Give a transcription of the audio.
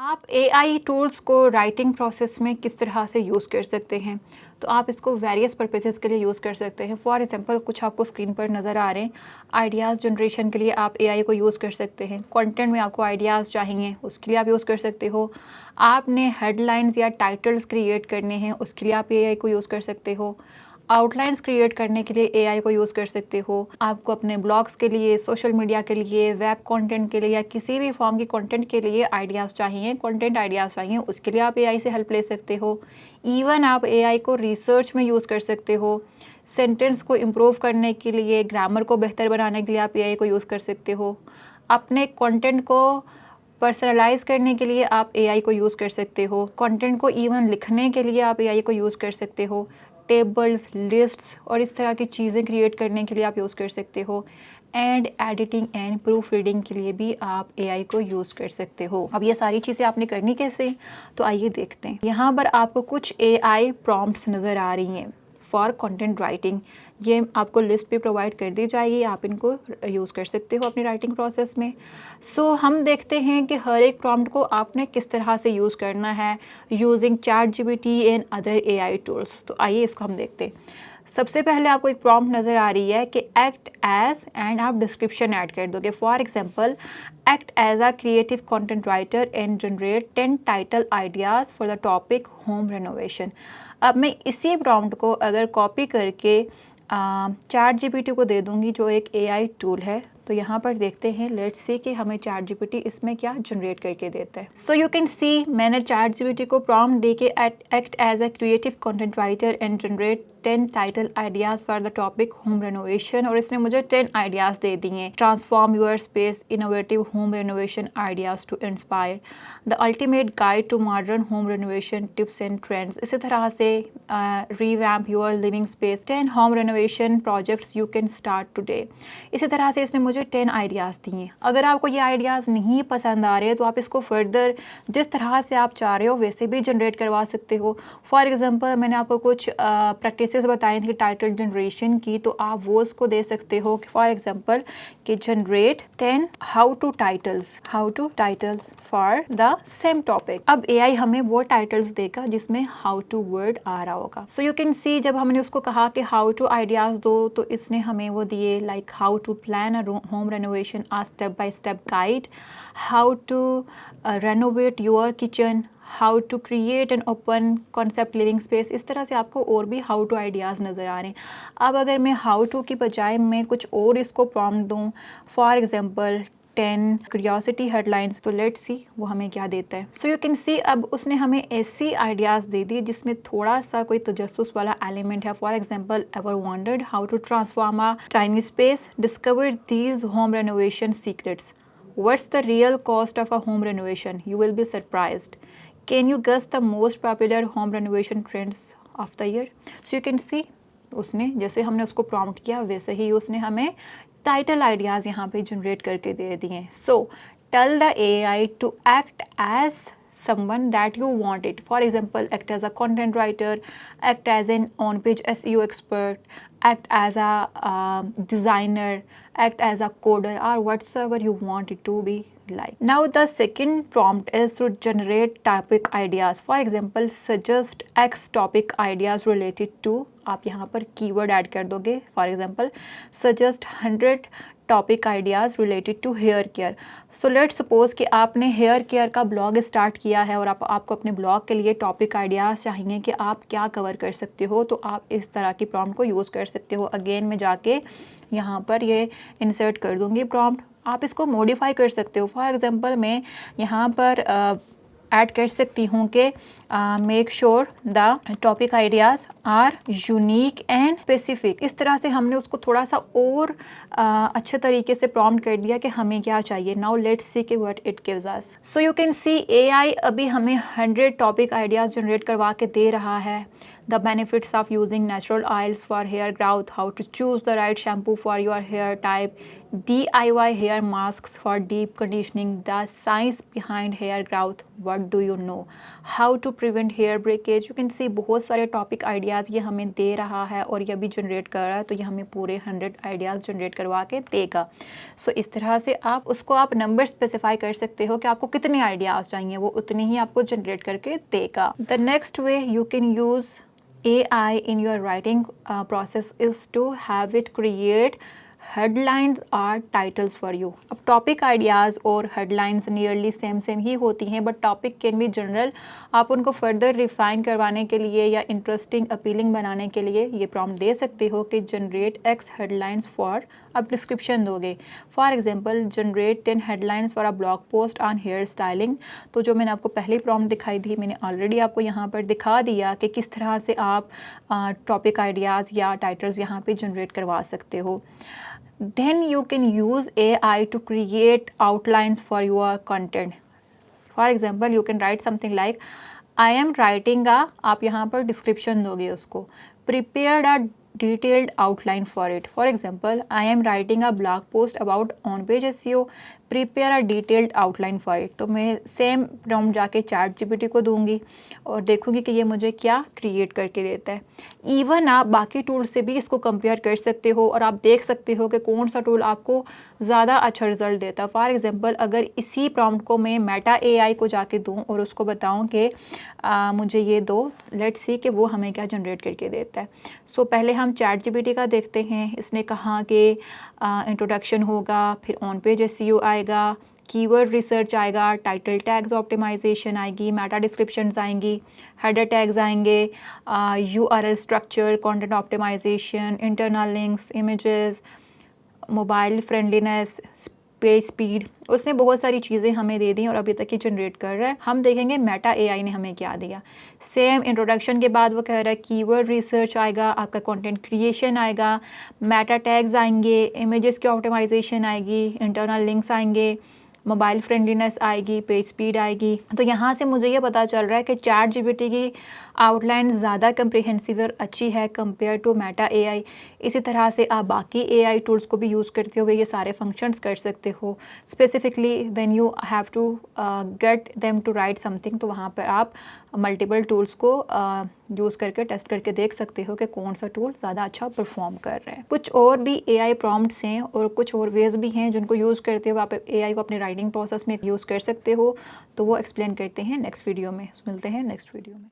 आप AI tools को writing process में किस तरह से यूज़ कर सकते हैं? तो आप इसको वेरियस पर्पसेस के लिए यूज़ कर सकते हैं। फॉर एग्जांपल कुछ आपको स्क्रीन पर नज़र आ रहे हैं। आइडियाज़ जनरेशन के लिए आप एआई को यूज़ कर सकते हैं। कंटेंट में आपको आइडियाज़ चाहिए, उसके लिए आप यूज़ कर सकते हो। आपने हेडलाइंस या टाइटल्स क्रिएट करने हैं, उसके लिए आप एआई को यूज़ कर सकते हो। आउटलाइंस क्रिएट करने के लिए एआई को यूज़ कर सकते हो। आपको अपने ब्लॉग्स के लिए, सोशल मीडिया के लिए, वेब कंटेंट के लिए या किसी भी फॉर्म की कंटेंट के लिए आइडियाज़ चाहिए, कंटेंट आइडियाज़ चाहिए, उसके लिए आप एआई से हेल्प ले सकते हो। इवन आप एआई को रिसर्च में यूज़ कर सकते हो। सेंटेंस को इम्प्रूव करने के लिए, ग्रामर को बेहतर बनाने के लिए आप एआई को यूज़ कर सकते हो। अपने कंटेंट को पर्सनलाइज करने के लिए आप एआई को यूज़ कर सकते हो। कंटेंट को इवन लिखने के लिए आप एआई को यूज़ कर सकते हो। टेबल्स, लिस्ट्स और इस तरह की चीज़ें क्रिएट करने के लिए आप यूज़ कर सकते हो। And editing and proof reading के लिए भी आप एआई को यूज़ कर सकते हो। अब ये सारी चीज़ें आपने करनी कैसे, तो आइए देखते हैं। यहाँ पर आपको कुछ एआई प्रॉम्प्ट्स नज़र आ रही हैं फॉर कंटेंट राइटिंग। ये आपको लिस्ट भी प्रोवाइड कर दी जाएगी, आप इनको यूज़ कर सकते हो अपनी राइटिंग प्रोसेस में। सो हम देखते हैं कि हर एक प्रॉम्प्ट को आपने किस तरह से यूज़ करना है using ChatGPT and other AI tools. तो आइए इसको हम देखते हैं। सबसे पहले आपको एक प्रॉम्प्ट नज़र आ रही है कि एक्ट एज, एंड आप डिस्क्रिप्शन ऐड कर दोगे। For example, act as a creative content writer and generate 10 title ideas for the topic home renovation. अब मैं इसी प्रॉम्प्ट को अगर कॉपी करके ChatGPT को दे दूंगी, जो एक एआई टूल है, तो यहाँ पर देखते हैं, लेट्स सी कि हमें ChatGPT इसमें क्या जनरेट करके देता है। सो यू कैन सी, मैंने ChatGPT को प्रॉम्प्ट दे के act as a creative content writer and generate 10 title ideas for the topic home renovation, और इसने मुझे 10 आइडियाज़ दे दिए। Transform your space, innovative home renovation ideas to inspire, the ultimate guide to modern home renovation tips and trends. इसी तरह से revamp your living space, 10 home renovation projects you can start today. इसी तरह से इसने मुझे 10 आइडियाज़ दिए। अगर आपको ये आइडियाज़ नहीं पसंद आ रहे तो आप इसको फर्दर जिस तरह से आप चाह रहे हो वैसे भी जनरेट करवा सकते हो। फॉर एग्जांपल, मैंने आपको कुछ प्रैक्टिसेस बताई थी टाइटल जनरेशन की, तो आप वो उसको दे सकते हो। फॉर एग्जांपल कि generate 10 how to titles for the same topic. अब एआई हमें वो टाइटल्स देगा जिसमें हाउ टू वर्ड आ रहा होगा। सो यू कैन सी, जब हमने उसको कहा कि हाउ टू आइडियाज़ दो, तो इसने हमें वो दिए, like how to plan a home renovation, a step-by-step guide, how to renovate your kitchen, how to create an open concept living space। इस तरह से आपको और भी हाउ टू आइडियाज़ नज़र आ रहे हैं। अब अगर मैं हाउ टू की बजाय मैं कुछ और इसको प्रॉम्प्ट दूँ, फॉर एग्जांपल 10 क्यूरियोसिटी हेडलाइंस, तो लेट्स सी वो हमें क्या देता है। सो यू कैन सी, अब उसने हमें ऐसी आइडियाज़ दे दी जिसमें थोड़ा सा कोई तजस्सुस वाला एलिमेंट है। For example, ever wondered how to transform a tiny space, discover these home renovation secrets, what's the real cost of a home renovation, you will be surprised, can you guess the most popular home renovation trends of the year. So you can see, उसने जैसे हमने उसको prompt किया वैसे ही उसने हमें title ideas यहाँ पे जनरेट करके दे दिए। So tell the AI to act as someone that you want it. For example, act as a content writer, act as an on-page SEO expert, act as a designer, act as a coder, or whatsoever you want it to be like. Now the second prompt is to generate topic ideas. For example, suggest X topic ideas related to, आप यहाँ पर keyword add कर दोगे। For example, suggest 100 topic ideas related to hair care. So let's suppose कि आपने hair care का blog start किया है और आपको अपने ब्लॉग के लिए टॉपिक आइडियाज़ चाहिए कि आप क्या कवर कर सकते हो, तो आप इस तरह की प्रॉम्प्ट को यूज़ कर सकते हो। अगेन मैं जाके यहाँ पर ये इंसर्ट कर दूँगी प्रॉम्प्ट, आप इसको मॉडिफाई कर सकते हो। फॉर एग्जांपल, मैं यहाँ पर ऐड कर सकती हूँ कि make sure the topic ideas are unique and specific. इस तरह से हमने उसको थोड़ा सा और अच्छे तरीके से प्रॉम्प्ट कर दिया कि हमें क्या चाहिए। नाउ लेट्स सी कि what it gives us. So you can C, AI अभी हमें 100 टॉपिक आइडियाज़ जनरेट करवा के दे रहा है। The benefits of using natural oils for hair growth, how to choose the right shampoo for your hair type, DIY hair masks for deep conditioning, the science behind hair growth, what do you know, how to prevent hair breakage। You can सी बहुत सारे topic ideas ये हमें दे रहा है और ये अभी generate कर रहा है, तो ये हमें पूरे 100 आइडियाज़ जनरेट करवा के देगा। सो इस तरह से आप उसको आप नंबर स्पेसिफाई कर सकते हो कि आपको कितने आइडियाज़ चाहिए, वो उतने ही आपको जनरेट करके देगा। The next way you can use AI in your writing process is to have it create headlines or titles for you. अब टॉपिक आइडियाज़ और हेडलाइंस नियरली सेम ही होती हैं, but topic can be general. आप उनको further refine करवाने के लिए या इंटरेस्टिंग अपीलिंग बनाने के लिए ये प्रॉम्प्ट दे सकते हो कि जनरेट एक्स हेडलाइंस फॉर, अब डिस्क्रिप्शन दोगे। For example generate 10 headlines for a blog post on hair styling. तो जो मैंने आपको पहले प्रॉम्प्ट दिखाई थी, मैंने ऑलरेडी आपको यहाँ पर दिखा दिया कि किस तरह से आप टॉपिक आइडियाज़ या टाइटल्स यहाँ पे जनरेट करवा सकते हो। Then you can use AI to create outlines for your content. For example, you can write something like I am writing a, आप यहाँ पर description दोगे उसको, prepared a detailed outline for it. For example, I am writing a blog post about on-page SEO, prepare a detailed outline for it. तो मैं same prompt जाके chat GPT को दूंगी और देखूंगी कि ये मुझे क्या क्रिएट करके देता है। इवन आप बाकी टूल से भी इसको कंपेयर कर सकते हो और आप देख सकते हो कि कौन सा टूल आपको ज़्यादा अच्छा रिजल्ट देता है। फॉर एग्जांपल, अगर इसी प्रॉम्प्ट को मैं मेटा AI को जाके दूं और उसको बताऊं कि मुझे ये दो, लेट्स सी कि वो हमें क्या जनरेट करके देता है। सो पहले हम चैट जीपीटी का देखते हैं। इसने कहा कि इंट्रोडक्शन होगा, फिर ऑन पेज SEO आएगा, कीवर्ड रिसर्च आएगा, टाइटल टैग्स ऑप्टिमाइजेशन आएगी, मेटा डिस्क्रिप्शंस आएंगी, हेडर टैग्स आएंगे, URL structure, content optimisation, internal links, images, mobile friendliness, page speed. उसने बहुत सारी चीज़ें हमें दे दी और अभी तक ये जनरेट कर रहा है। हम देखेंगे मेटा AI ने हमें क्या दिया। सेम इंट्रोडक्शन के बाद वो कह रहा है कीवर्ड रिसर्च आएगा, आपका कंटेंट क्रिएशन आएगा, मेटा टैग्स आएंगे, इमेजेस की ऑप्टिमाइजेशन आएगी, इंटरनल लिंक्स आएंगे, मोबाइल फ्रेंडलीनेस आएगी, पेज स्पीड आएगी। तो यहाँ से मुझे ये पता चल रहा है कि चैट जीपीटी की आउटलाइन ज़्यादा कंप्रिहेंसिव और अच्छी है कंपेयर टू मेटा AI। इसी तरह से आप बाकी AI टूल्स को भी यूज़ करते हुए ये सारे फंक्शंस कर सकते हो। Specifically when you have to get them to write something, तो वहाँ पर आप मल्टीपल टूल्स को यूज़ करके टेस्ट करके देख सकते हो कि कौन सा टूल ज़्यादा अच्छा परफॉर्म कर रहा है। कुछ और भी AI प्रॉम्प्ट्स हैं और कुछ और वेज भी हैं जिनको यूज़ करते हुए आप AI को अपने राइटिंग प्रोसेस में यूज़ कर सकते हो। तो वो एक्सप्लेन करते हैं नेक्स्ट वीडियो में। मिलते हैं नेक्स्ट वीडियो में।